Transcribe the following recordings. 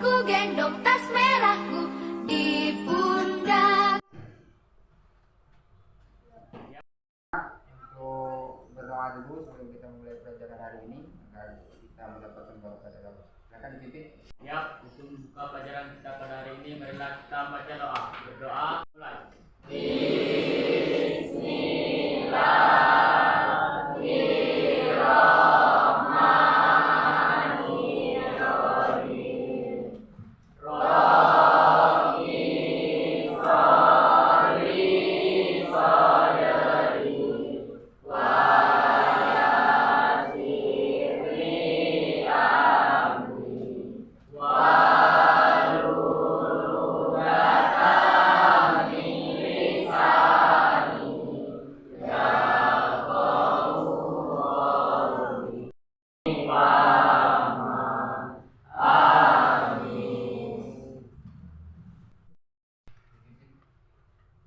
Ku gendong tas merahku di pundak. Untuk berdoa dulu sebelum kita mulai pelajaran hari ini agar kita mendapatkan berkat dari Allah. Silakan dipimpin. Ya, untuk membuka pelajaran kita pada hari ini, marilah kita baca doa. Berdoa, mulai.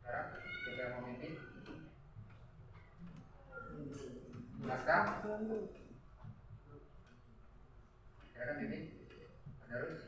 Sekarang siapa yang mau memimpin? Naskah. Silakan pimpin. Terus.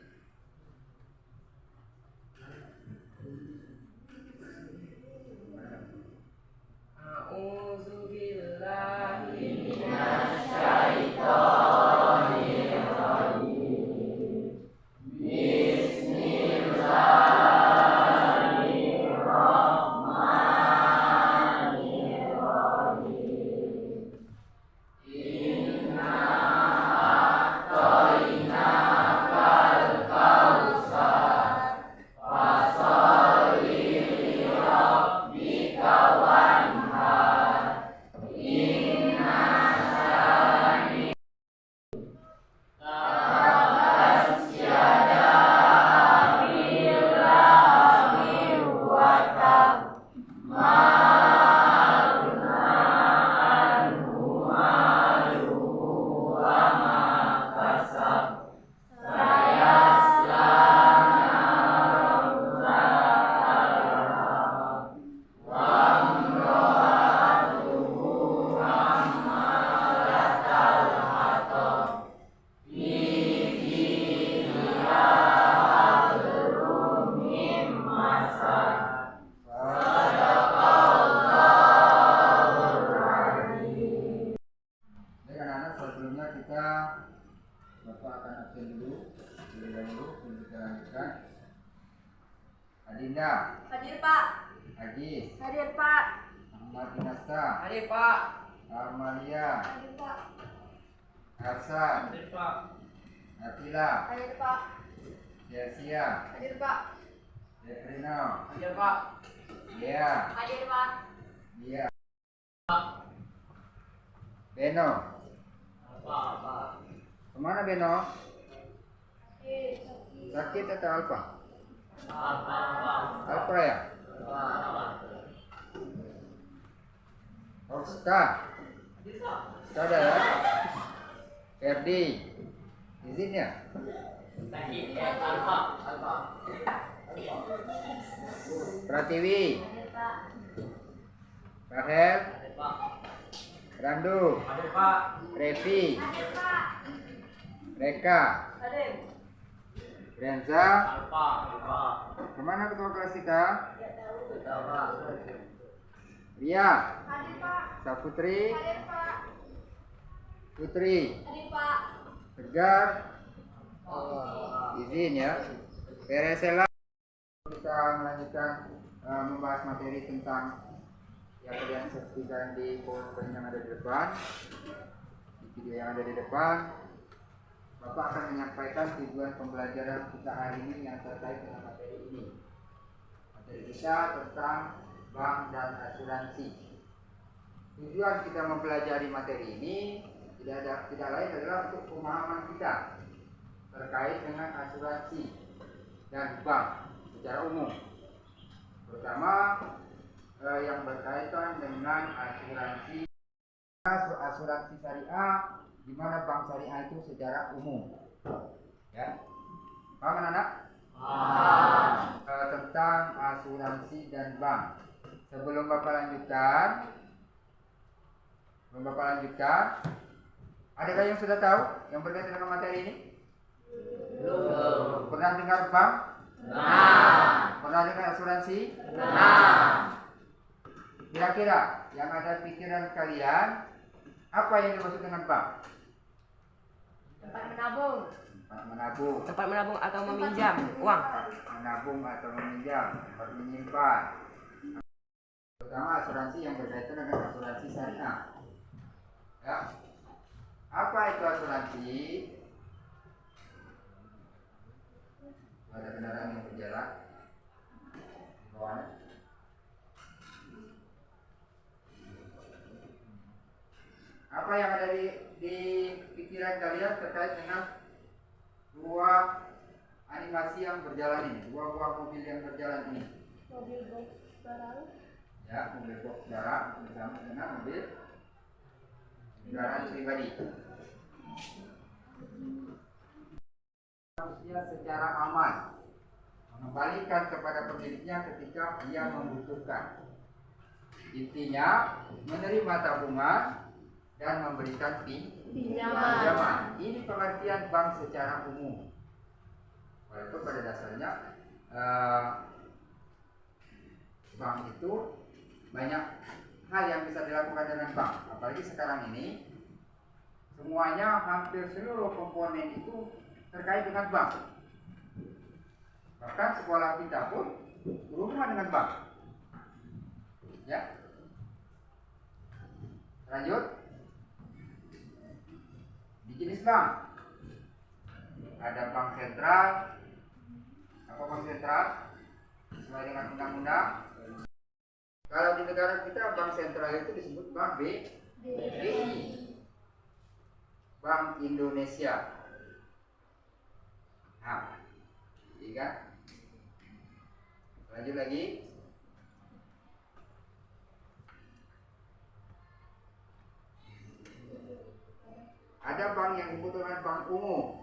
Baik anak-anak, sebelumnya Bapak akan absen dulu terlebih dahulu sebelum kita lanjutkan. Adinda. Hadir Pak. Agis. Hadir Pak. Ahmad Inasta. Hadir Pak. Armalia. Hadir Pak. Elsa. Hadir, Pak. Atila. Hadir Pak. Delsia. Hadir Pak. Devrino. Hadir, Pak. Dea. Hadir Pak. Dia. Beno. Pak. Kemana Beno? Sakit atau apa? Apa ya? Oska. Ada ya? Ferdi. Izin ya? Pratiwi. Hadir Pak. Rahel. Randu. Hadir, Pak. Revi. Hadir Pak. Reka. Hadir. Renza. Pak. Kemana ketua kelas kita? Tidak tahu. Ria. Hadir Pak. Saputri. Hadir Pak. Putri. Hadir Pak. Tegar. Izin ya. Peresela. Kita melanjutkan membahas materi tentang yang kalian saksikan di PowerPoint yang ada di depan, di video yang ada di depan. Bapak akan menyampaikan tujuan pembelajaran kita hari ini yang terkait dengan materi ini. Materi kita tentang bank dan asuransi. Tujuan kita mempelajari materi ini tidak lain adalah untuk pemahaman kita terkait dengan asuransi dan bank secara umum, terutama yang berkaitan dengan asuransi syariah, di mana bank syariah itu secara umum, ya. Paham anak? Tentang asuransi dan bank. Sebelum Bapak lanjutkan, adakah yang sudah tahu yang berkaitan dengan materi ini? Belum. Pernah Pernah dengar bank? Nah. Pernah dengar asuransi? Nah. Kira-kira yang ada pikiran kalian, apa yang dimaksud dengan bank? Tempat menabung. Tempat menabung. Tempat menabung atau meminjam uang. Menabung atau meminjam, tempat menyimpan. Terutama asuransi yang berkaitan dengan asuransi syariah. Ya. Apa itu asuransi? Ada kendaraan yang berjalan di bawahnya. Apa yang ada di pikiran kalian terkait dengan dua animasi yang berjalan ini, dua buah mobil yang berjalan ini? Mobil box barang. Ya, mobil box barang bersama dengan mobil kendaraan pribadi. Manusia secara aman mengembalikan kepada pemiliknya ketika ia membutuhkan. Intinya menerima tabungan dan memberikan pinjaman. Ini pengertian bank secara umum. Walaupun pada dasarnya bank itu banyak hal yang bisa dilakukan dengan bank. Apalagi sekarang ini semuanya hampir seluruh komponen itu terkait dengan bank. Bahkan sekolah kita pun berhubungan dengan bank. Ya. Lanjut. Di jenis bank ada bank sentral. Apa bank sentral? Sesuai dengan undang-undang. Kalau di negara kita bank sentral itu disebut bank BI. Bank Indonesia. Nah, kan? Lanjut lagi. Ada bank yang disebut dengan bank umum,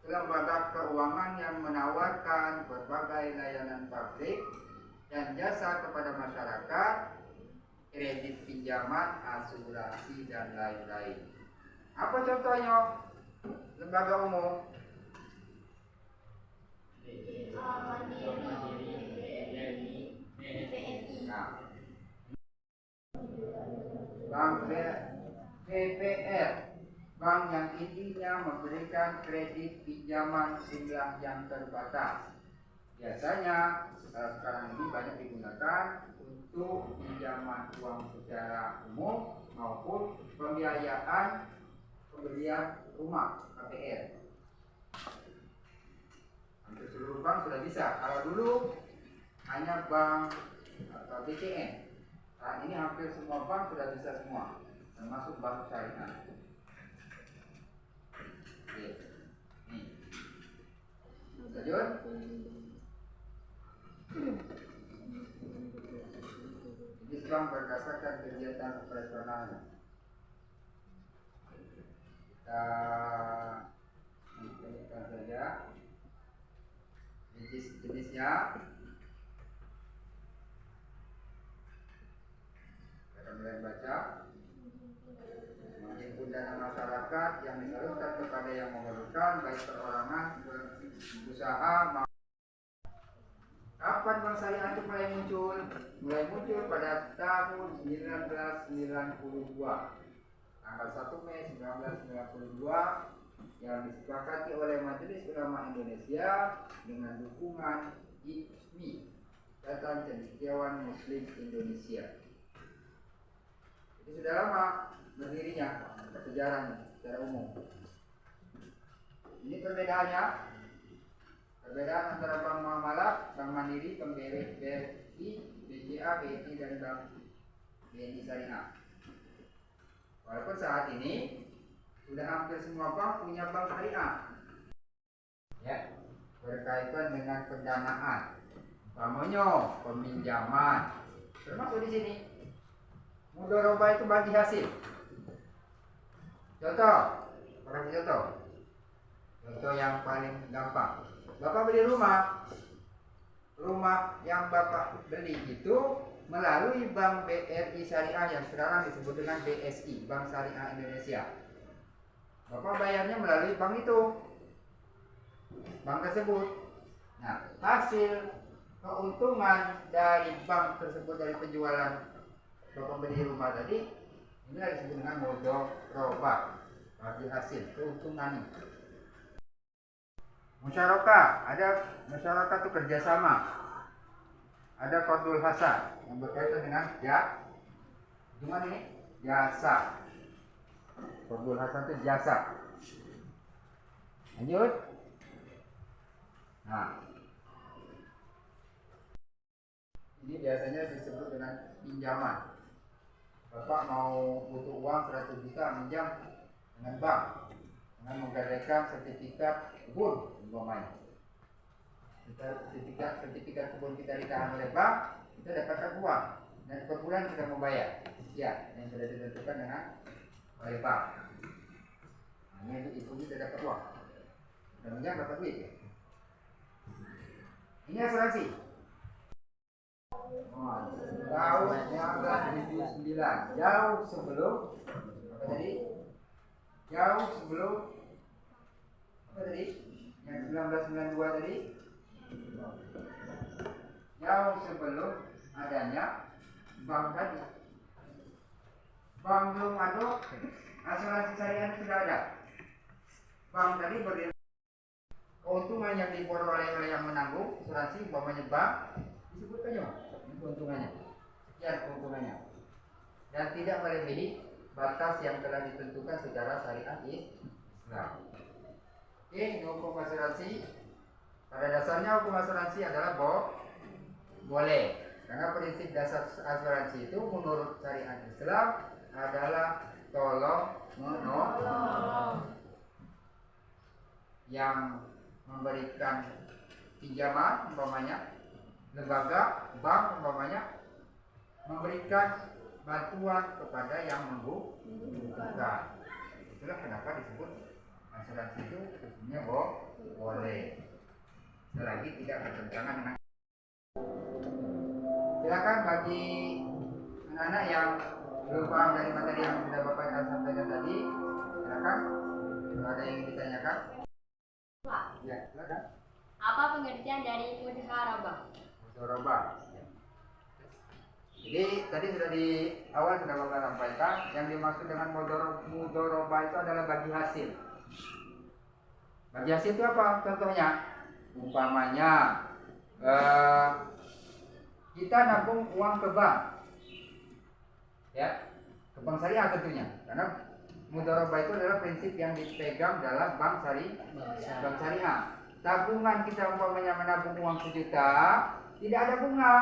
lembaga keuangan yang menawarkan berbagai layanan publik dan jasa kepada masyarakat, kredit pinjaman, asuransi, dan lain-lain. Apa contohnya lembaga umum? Nah, bank BPR, bank yang intinya memberikan kredit pinjaman jumlah yang terbatas. Biasanya sekarang ini banyak digunakan untuk pinjaman uang secara umum maupun pembiayaan pembelian rumah KPR. Hampir seluruh bank sudah bisa. Kalau dulu hanya bank atau BCN, saat ini hampir semua bank sudah bisa semua, termasuk bank syariah. Oke. Nih. Lanjut. Jenis bank berdasarkan kegiatan operasionalnya. Kita infokan saja jenisnya. Kita mulai baca. Menghimpun dana masyarakat yang disalurkan kepada yang memerlukan, baik perorangan, berusaha. Kapan bank syariah itu mulai muncul? Mulai muncul pada tahun 1992. Tanggal 1 Mei 1992 yang disepakati oleh Majelis Ulama Indonesia dengan dukungan ICMI, Ikatan Cendekiawan Muslim Indonesia. Itu sudah lama berdirinya, sejarahnya secara umum. Ini perbedaannya. Perbedaan antara Bank Muamalah, Bank Mandiri, Bank BRI, BCA, BNI, dan Bank BNI Syariah. Walaupun saat ini sudah hampir semua bank punya bank syariah, ya, berkaitan dengan pendanaan, umpamanya peminjaman, termasuk di sini. Mudharabah itu bagi hasil. Contoh, contoh yang paling gampang. Bapak beli rumah yang Bapak beli itu melalui Bank BRI Syariah yang sekarang disebut dengan BSI, Bank Syariah Indonesia. Bapak bayarnya melalui bank itu. bank tersebut. Nah, hasil keuntungan dari bank tersebut dari penjualan atau pembeli rumah tadi ini disebut dengan mudharabah, bagi hasil keuntungan. Musyarakah, ada musyarakah itu kerjasama. Ada qardul hasan yang berkaitan dengan gimana ini? Jasa. Qardul hasan itu jasa. Lanjut. Nah, ini biasanya disebut dengan pinjaman. Bapak mau butuh uang 100 juta minjam dengan bank dengan menggadaikan sertifikat kebun umpamanya. Sertifikat kebun kita ditahan oleh bank, kita dapatkan uang dan per bulan kita membayar. Ya, yang sudah ditentukan dengan oleh bank. Hanya itu kita dapat uang. Dan minjam dapat duit. Ya? Ini asuransi. Tahun 1979, jauh sebelum apa tadi? Jauh sebelum apa tadi? Yang 1992 tadi? Jauh sebelum adanya bank tadi. Bank belum ada, asuransi syariah sudah ada. Bank tadi berdiri. Keuntungan yang diperoleh oleh yang menanggung asuransi umpamanya bank disebutkannya ini keuntungannya, sekian keuntungannya, dan tidak melebihi batas yang telah ditentukan secara syariat Islam. Oke, ini hukum asuransi. Pada dasarnya hukum asuransi adalah boleh, karena prinsip dasar asuransi itu menurut syariat Islam adalah tolong menolong. Yang memberikan pinjaman umpamanya lembaga bank umpamanya memberikan bantuan kepada yang membutuhkan. Itulah kenapa disebut asuransi itu hukumnya boleh selagi tidak bertentangan dengan. Silakan bagi anak-anak yang belum paham dari materi yang sudah Bapak sampaikan tadi, silakan kalau ada yang ditanyakan. Ya, silakan. Apa pengertian dari mudharabah? Mudharabah. Jadi tadi sudah di awal sudah Bapak sampaikan yang dimaksud dengan mudharabah itu adalah bagi hasil. Bagi hasil itu apa? Contohnya, umpamanya kita nabung uang ke bank, ya, ke bank syariah tentunya, karena mudharabah itu adalah prinsip yang dipegang dalam bank syariah. Tabungan kita umpamanya menabung uang 1 juta, tidak ada bunga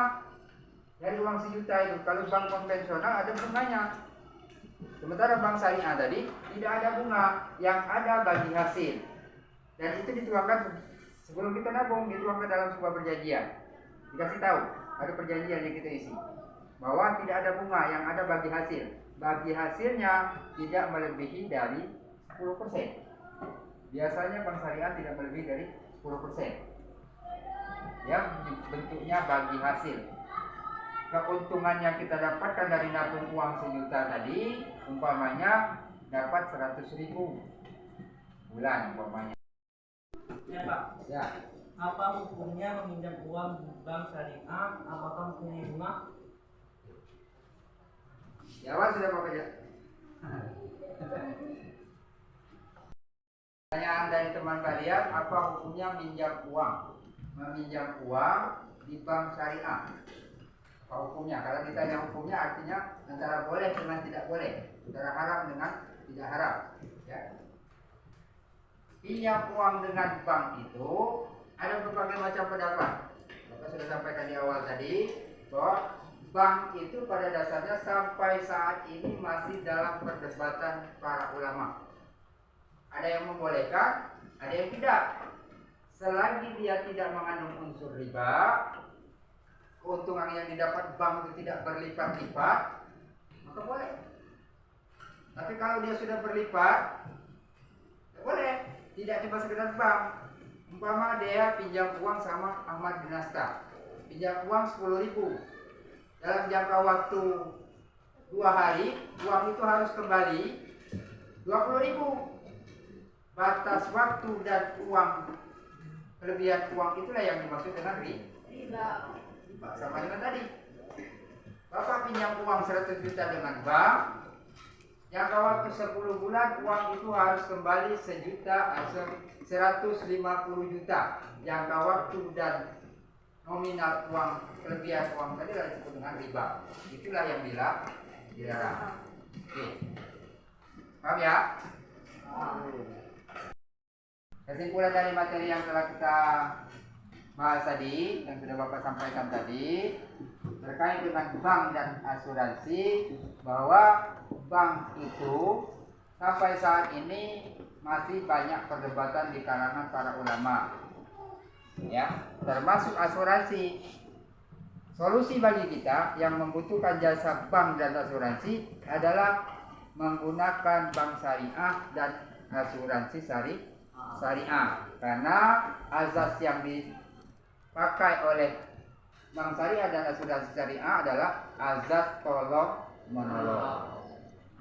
dari uang 1 juta itu. Kalau bank konvensional ada bunganya. Sementara bank syariah tadi tidak ada bunga, yang ada bagi hasil. Dan itu dituangkan sebelum kita nabung, dituangkan dalam sebuah perjanjian. Dikasih tahu, ada perjanjian yang kita isi bahwa tidak ada bunga, yang ada bagi hasil. Bagi hasilnya tidak melebihi dari 10%. Biasanya bank syariah tidak melebihi dari 10%. Yang bentuknya bagi hasil. Keuntungan yang kita dapatkan dari nabung uang 1 juta tadi, umpamanya dapat 100.000 bulan umpamanya. Ya Pak. Ya. Apa hukumnya meminjam uang di bank syariah? Apakah mempunyai bunga? Di awal sudah Bapak ya. Pertanyaan dari teman kalian, apa hukumnya minjam uang? Meminjam uang di bank syariah. Apa hukumnya? Kalau ditanya hukumnya artinya antara boleh dengan tidak boleh, antara haram dengan tidak haram. Ya. Pinjam uang dengan bank itu ada berbagai macam pendapat. Bapak sudah sampaikan di awal tadi bahwa bank itu pada dasarnya sampai saat ini masih dalam perdebatan para ulama. Ada yang membolehkan, ada yang tidak. Selagi dia tidak mengandung unsur riba, keuntungan yang didapat bank itu tidak berlipat-lipat, maka boleh. Tapi kalau dia sudah berlipat, boleh. Tidak cuma sekedar bank. Umpama dia pinjam uang sama Ahmad bin Asta, pinjam uang 10.000. Dalam jangka waktu 2 hari, uang itu harus kembali 20.000. Batas waktu dan uang kelebihan uang itulah yang dimaksud dengan riba. Sama dengan tadi. Bapak pinjam uang 100 juta dengan bank, jangka waktu 10 bulan uang itu harus kembali 150 juta. Jangka waktu dan nominal uang, kelebihan uang tadi adalah disebut dengan riba. Itulah yang dilarang. Oke. Paham ya? Kesimpulan dari materi yang telah kita bahas tadi, yang sudah Bapak sampaikan tadi, terkait dengan bank dan asuransi, bahwa bank itu sampai saat ini masih banyak perdebatan di kalangan para ulama, ya, termasuk asuransi. Solusi bagi kita yang membutuhkan jasa bank dan asuransi adalah menggunakan bank syariah dan asuransi syariah, karena azas yang dipakai oleh bank syariah dan asuransi syariah adalah azas tolong menolong,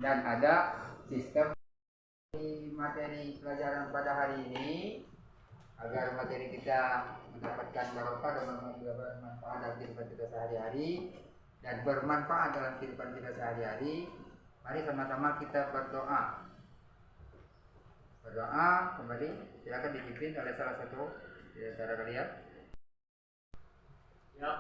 dan ada sistem. Di materi pelajaran pada hari ini, agar materi kita mendapatkan barokah dan bermanfaat dalam kehidupan kita sehari-hari dan bermanfaat dalam kehidupan kita sehari-hari, mari sama-sama kita berdoa. Berdoa kembali, silakan dipimpin oleh salah satu di antara kalian. Ya.